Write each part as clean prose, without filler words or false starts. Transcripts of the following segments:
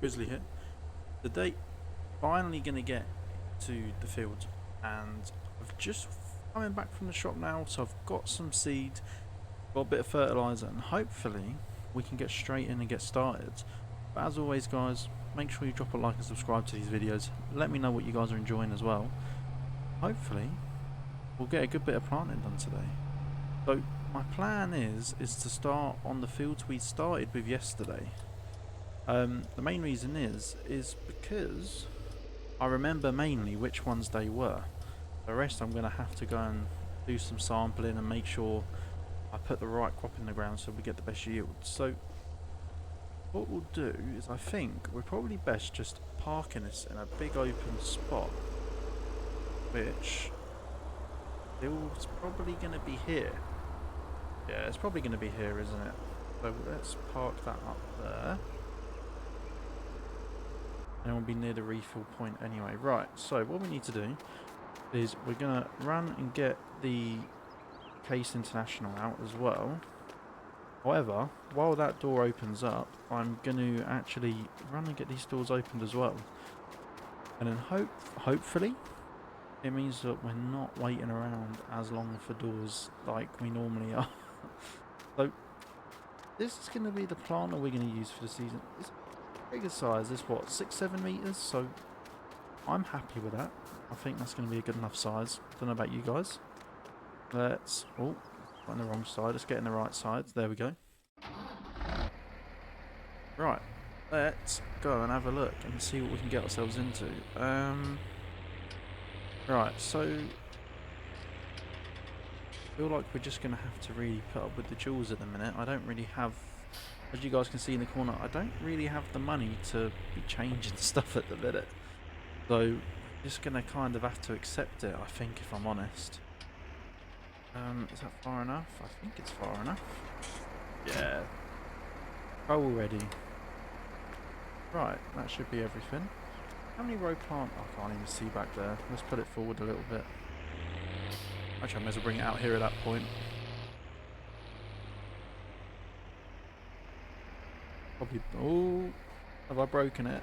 Grizzly here. Today, finally gonna get to the field, and I've just coming back from the shop now, so I've got some seed, got a bit of fertilizer, and hopefully we can get straight in and get started. But as always, guys, make sure you drop a like and subscribe to these videos. Let me know what you guys are enjoying as well. Hopefully, we'll get a good bit of planting done today. So my plan is to start on the fields we started with yesterday. The main reason is because I remember mainly which ones they were. The rest I'm going to have to go and do some sampling and make sure I put the right crop in the ground so we get the best yield. So what we'll do is, I think we're probably best just parking this in a big open spot, which it's probably going to be here. Yeah, it's probably going to be here, isn't it? So let's park that up there. And we'll be near the refill point anyway. Right, so what we need to do is we're going to run and get the Case International out as well. However, while that door opens up, I'm going to actually run and get these doors opened as well. And then hopefully, it means that we're not waiting around as long for doors like we normally are. So, this is going to be the planter we're going to use for the season. It's bigger size, is what, 6-7 meters, so I'm happy with that. I think that's going to be a good enough size. Don't know about you guys. Let's got on the wrong side. Let's get in the right side. There we go. Right, let's go and have a look and see what we can get ourselves into. Right, so I feel like we're just going to have to really put up with the jewels at the minute. I don't really have, as you guys can see in the corner, I don't really have the money to be changing stuff at the minute. So I'm just going to kind of have to accept it, I think, if I'm honest. Is that far enough? I think it's far enough. Yeah. Already. Right, that should be everything. How many row plant? I can't even see back there. Let's put it forward a little bit. Actually, I may as well bring it out here at that point. Probably. Oh, have I broken it?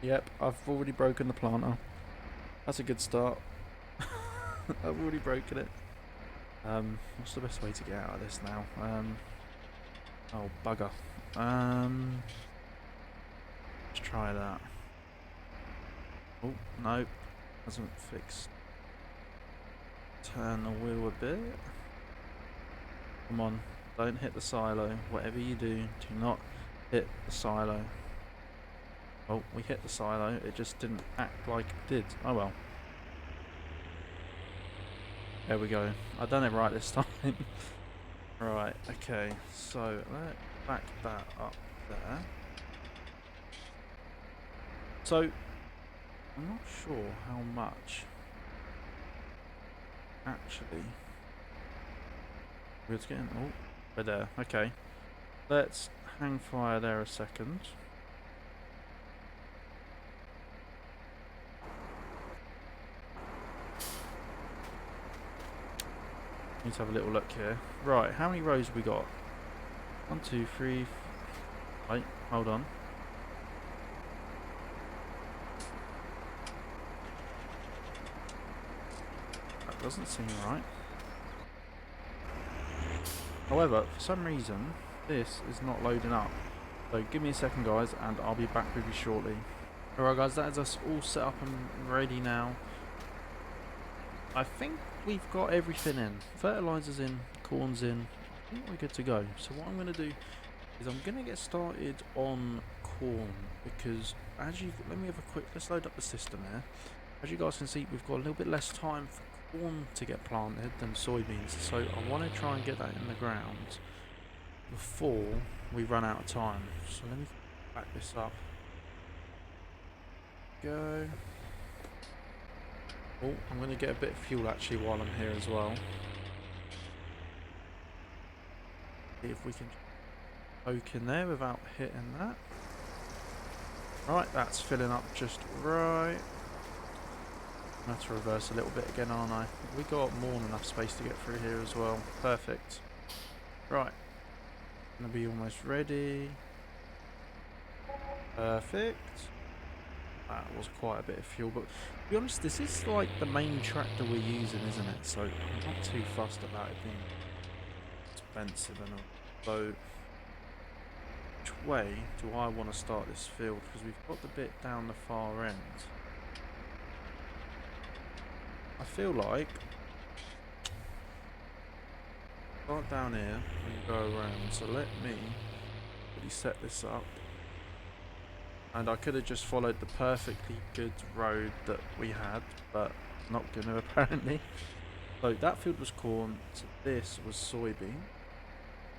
Yep, I've already broken the planter. That's a good start. I've already broken it. What's the best way to get out of this now? Oh, bugger. Let's try that. Oh, no. Hasn't fixed. Turn the wheel a bit. Come on. Don't hit the silo. Whatever you do, do not hit the silo. Oh, we hit the silo. It just didn't act like it did. Oh well. There we go. I've done it right this time. Right, okay. So, let's back that up there. So, I'm not sure how much actually we're getting. Oh, we're there. Okay, let's hang fire there a second. Need to have a little look here. Right, how many rows have we got? 1, 2, 3. Wait, hold on. Doesn't seem right. However, for some reason, this is not loading up. So give me a second, guys, and I'll be back with you shortly. Alright guys, that is us all set up and ready now. I think we've got everything in. Fertilizer's in, corn's in. I think we're good to go. So what I'm going to do is I'm going to get started on corn, because let's load up the system here. As you guys can see, we've got a little bit less time for corn to get planted than soybeans, so I want to try and get that in the ground before we run out of time. So let me back this up. Go. Oh, I'm going to get a bit of fuel actually while I'm here as well. See if we can poke in there without hitting that. Right, that's filling up just right. I have to reverse a little bit again, aren't I? We got more than enough space to get through here as well. Perfect. Right. Gonna be almost ready. Perfect. That was quite a bit of fuel, but to be honest, this is like the main tractor we're using, isn't it? So I'm not too fussed about it being expensive and all. So which way do I want to start this field? Because we've got the bit down the far end. I feel like start down here and go around. So let me really set this up. And I could have just followed the perfectly good road that we had, but not gonna apparently. So that field was corn, so this was soybean.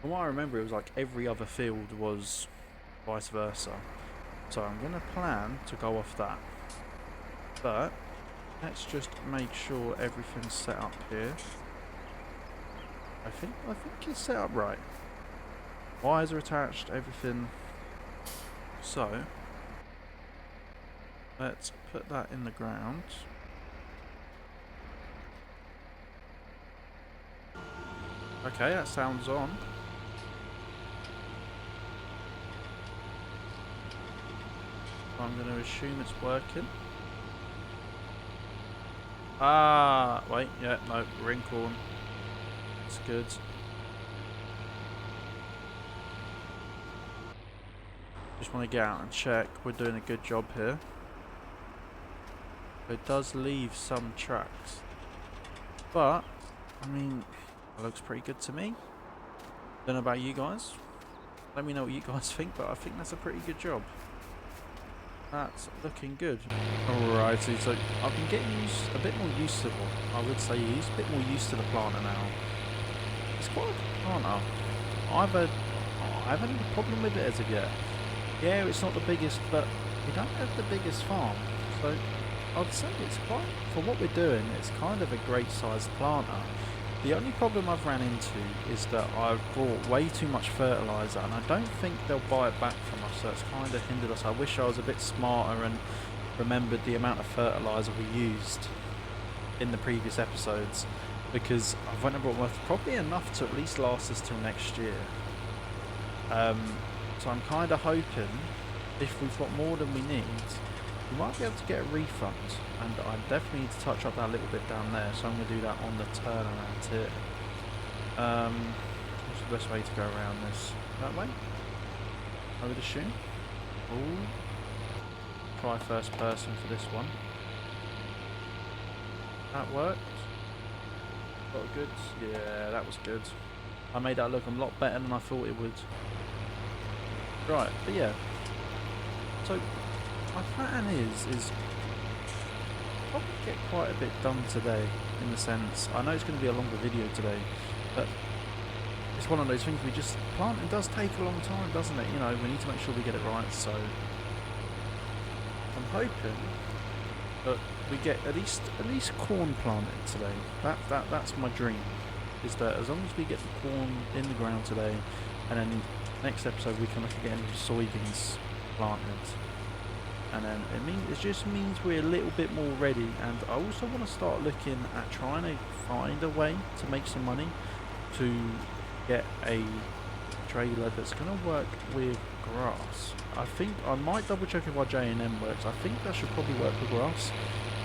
From what I remember, it was like every other field was vice versa. So I'm gonna plan to go off that. But let's just make sure everything's set up here. I think it's set up right. Wires are attached, everything. So let's put that in the ground. Okay, that sounds on. So I'm going to assume it's working. Ah, wait, yeah, no, we're in corn. It's good. Just want to get out and check. We're doing a good job here. It does leave some tracks, but I mean, it looks pretty good to me. Don't know about you guys. Let me know what you guys think, but I think that's a pretty good job. That's looking good. Alrighty, so I've been getting a bit more used to it. I would say he's a bit more used to the planter now. It's quite a good planter. I haven't had a problem with it as of yet. Yeah, it's not the biggest, but we don't have the biggest farm, so I'd say it's quite, for what we're doing, it's kind of a great sized planter. The only problem I've ran into is that I've bought way too much fertilizer, and I don't think they'll buy it back from us, so it's kind of hindered us. I wish I was a bit smarter and remembered the amount of fertilizer we used in the previous episodes, because I've went and bought probably enough to at least last us till next year. So I'm kind of hoping if we've got more than we need, we might be able to get a refund, and I definitely need to touch up that little bit down there, so I'm going to do that on the turnaround here. What's the best way to go around this? That way? I would assume. Ooh. Try first person for this one. That worked. Got a good? Yeah, that was good. I made that look a lot better than I thought it would. Right, but yeah. So my plan is probably get quite a bit done today, in the sense, I know it's going to be a longer video today, but it's one of those things, we just, planting does take a long time, doesn't it? You know, we need to make sure we get it right, so I'm hoping that we get at least corn planted today. That's my dream, is that as long as we get the corn in the ground today, and then next episode we can look at getting soybeans planted. And then it just means we're a little bit more ready, and I also want to start looking at trying to find a way to make some money to get a trailer that's going to work with grass. I think I might double check if our J&M works. I think that should probably work with grass,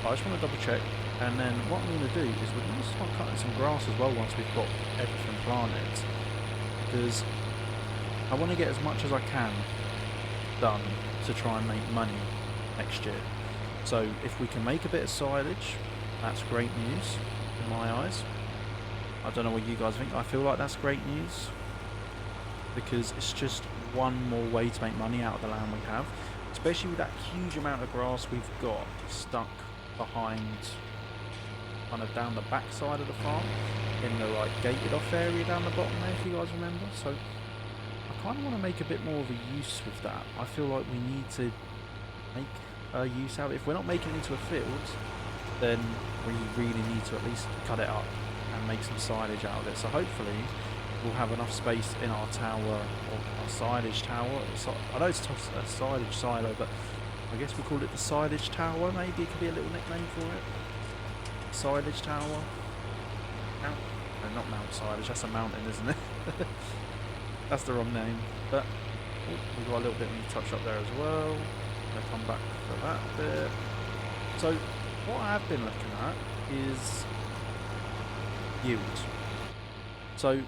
but I just want to double check. And then what I'm going to do is we're going to start cutting some grass as well once we've got everything planted, because I want to get as much as I can done to try and make money next year. So if we can make a bit of silage, that's great news in my eyes. I don't know what you guys think. I feel like that's great news, because it's just one more way to make money out of the land we have, especially with that huge amount of grass we've got stuck behind, kind of down the back side of the farm, in the like gated off area down the bottom there, if you guys remember. So I kind of want to make a bit more of a use with that. I feel like we need to make a use out of it. If we're not making it into a field, then we really need to at least cut it up and make some silage out of it. So hopefully we'll have enough space in our tower, or our silage tower. I know it's a silage silo, but I guess we call it the silage tower. Maybe it could be a little nickname for it. Silage tower. No, not Mount Silage. That's a mountain, isn't it? That's the wrong name. But Oh, we got a little bit of touch up there as well. Gonna come back for that bit. So what I have been looking at is yield. So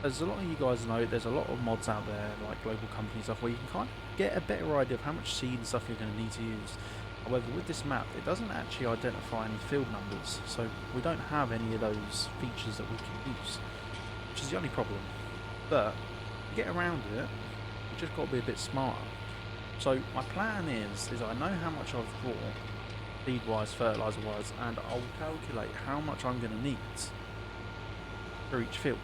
as a lot of you guys know, there's a lot of mods out there, like global company stuff, where you can kind of get a better idea of how much seed and stuff you're going to need to use. However, with this map, it doesn't actually identify any field numbers, so we don't have any of those features that we can use, which is the only problem. But to get around it, you just got to be a bit smarter. So my plan is I know how much I've bought, seed-wise, fertilizer-wise, and I'll calculate how much I'm going to need for each field.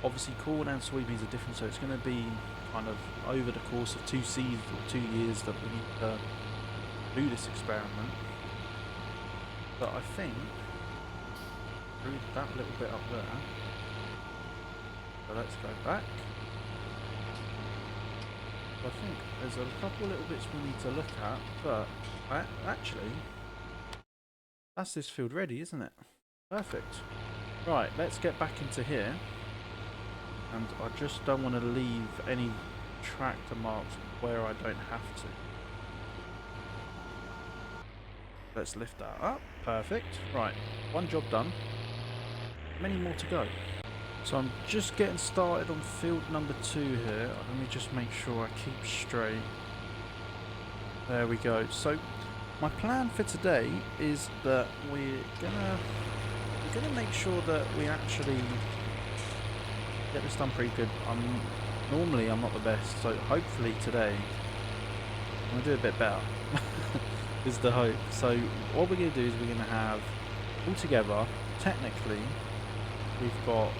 Obviously corn and soybeans are different, so it's going to be kind of over the course of 2 seasons or 2 years that we need to do this experiment. But I think through that little bit up there, so let's go back. I think there's a couple little bits we need to look at, but actually that's this field ready, isn't it? Perfect. Right, let's get back into here. And I just don't want to leave any tractor marks where I don't have to. Let's lift that up. Perfect. Right, one job done. Many more to go. So I'm just getting started on field number 2 here. Let me just make sure I keep straight. There we go. So my plan for today is that we're gonna make sure that we actually get this done pretty good. Normally I'm not the best, so hopefully today I'm gonna do a bit better. Is the hope. So what we're gonna do is we're gonna have all together. Technically, we've got.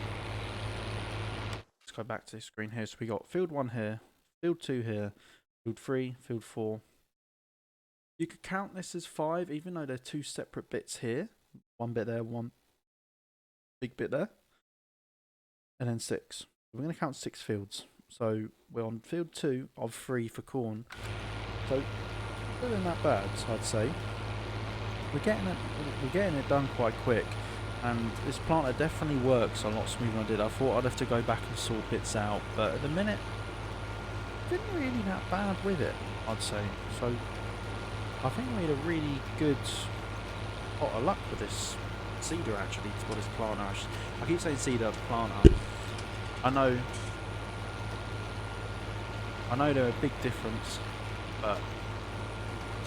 Let's go back to this screen here. So we got field 1 here, field 2 here, field 3, field 4. You could count this as 5, even though they're 2 separate bits here. One bit there, one big bit there. And then 6. We're going to count 6 fields. So we're on field 2 of 3 for corn. So not doing that bad, I'd say. We're getting it done quite quick. And this planter definitely works a lot smoother than I did. I thought I'd have to go back and sort bits out, but at the minute, didn't really that bad with it, I'd say. So I think we had a really good lot of luck with this seeder actually, for this planter. I keep saying seeder, planter. I know they're a big difference, but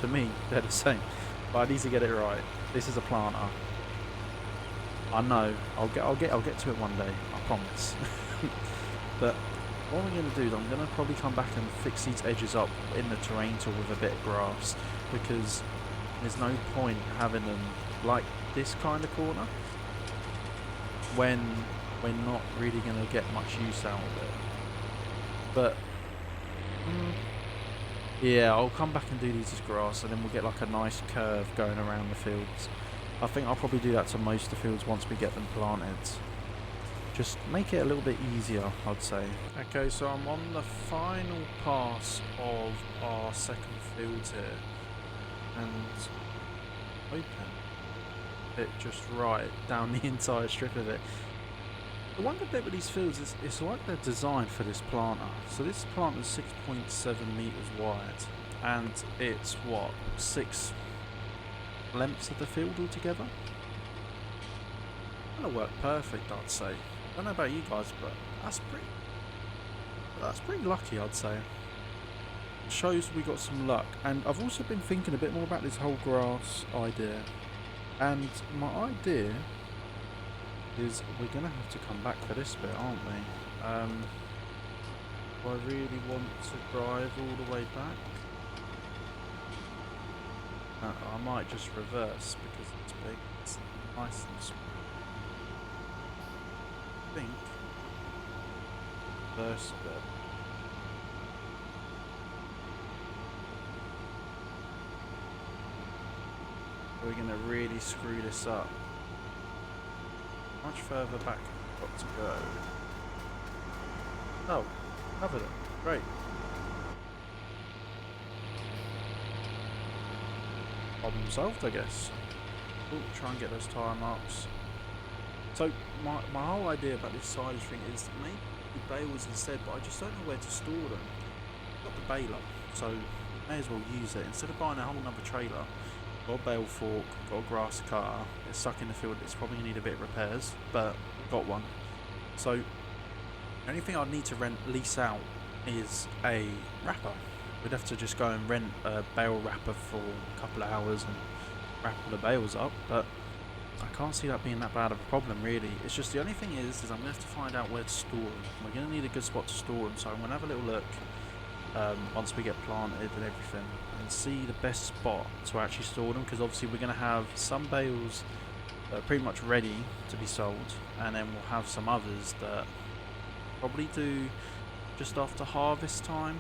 to me they're the same. But I need to get it right. This is a planter. I know. I'll get to it one day. I promise. But what we're going to do is I'm going to probably come back and fix these edges up in the terrain tool with a bit of grass, because there's no point having them like this kind of corner when we're not really going to get much use out of it. But yeah, I'll come back and do these as grass, and then we'll get like a nice curve going around the fields. I think I'll probably do that to most of the fields once we get them planted. Just make it a little bit easier, I'd say. Okay, so I'm on the final pass of our second field here, and open it just right down the entire strip of it. The one good bit with these fields is it's like they're designed for this planter. So this planter is 6.7 meters wide, and it's what, 6 lengths of the field altogether. That'll work perfect, I'd say. I don't know about you guys, but that's pretty lucky, I'd say. Shows we got some luck. And I've also been thinking a bit more about this whole grass idea, and my idea is we're gonna have to come back for this bit, aren't we? Do I really want to drive all the way back? I might just reverse because it's big. It's nice and small. I think reverse a bit. We're gonna really screw this up. Much further back have we got to go? Oh, covered it. Great. Problem solved, I guess. Ooh, try and get those tyre marks. So my whole idea about this silage thing is to make the bales instead, but I just don't know where to store them. got the baler, so may as well use it. Instead of buying a whole nother trailer, got a bale fork, got a grass cutter, it's stuck in the field, it's probably going to need a bit of repairs, but got one. So the only thing I'd need to lease out is a wrapper. We'd have to just go and rent a bale wrapper for a couple of hours and wrap all the bales up, but I can't see that being that bad of a problem really. It's just the only thing is I'm going to have to find out where to store them. We're going to need a good spot to store them, so I'm going to have a little look once we get planted and everything and see the best spot to actually store them, because obviously we're going to have some bales that are pretty much ready to be sold, and then we'll have some others that probably do just after harvest time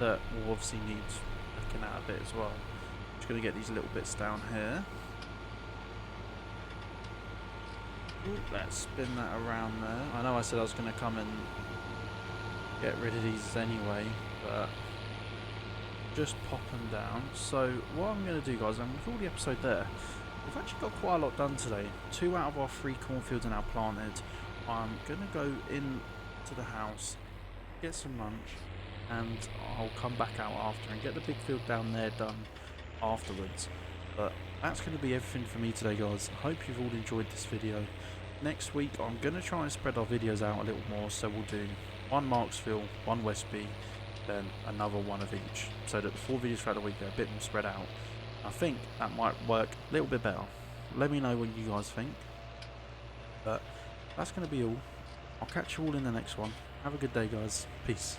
that will obviously need looking at a bit as well. Just going to get these little bits down here. Ooh, let's spin that around there. I know I said I was going to come and get rid of these anyway, but just pop them down. So what I'm going to do, guys, I'm going to call the episode there. We've actually got quite a lot done today. 2 out of our 3 cornfields are now planted. I'm going to go into the house, get some lunch, and I'll come back out after and get the big field down there done afterwards. But that's going to be everything for me today, guys. I hope you've all enjoyed this video. Next week I'm going to try and spread our videos out a little more, so we'll do 1 Marksville, 1 Westby, then another one of each, so that the 4 videos throughout the week are a bit more spread out. I think that might work a little bit better. Let me know what you guys think. But that's going to be all. I'll catch you all in the next one. Have a good day, guys. Peace.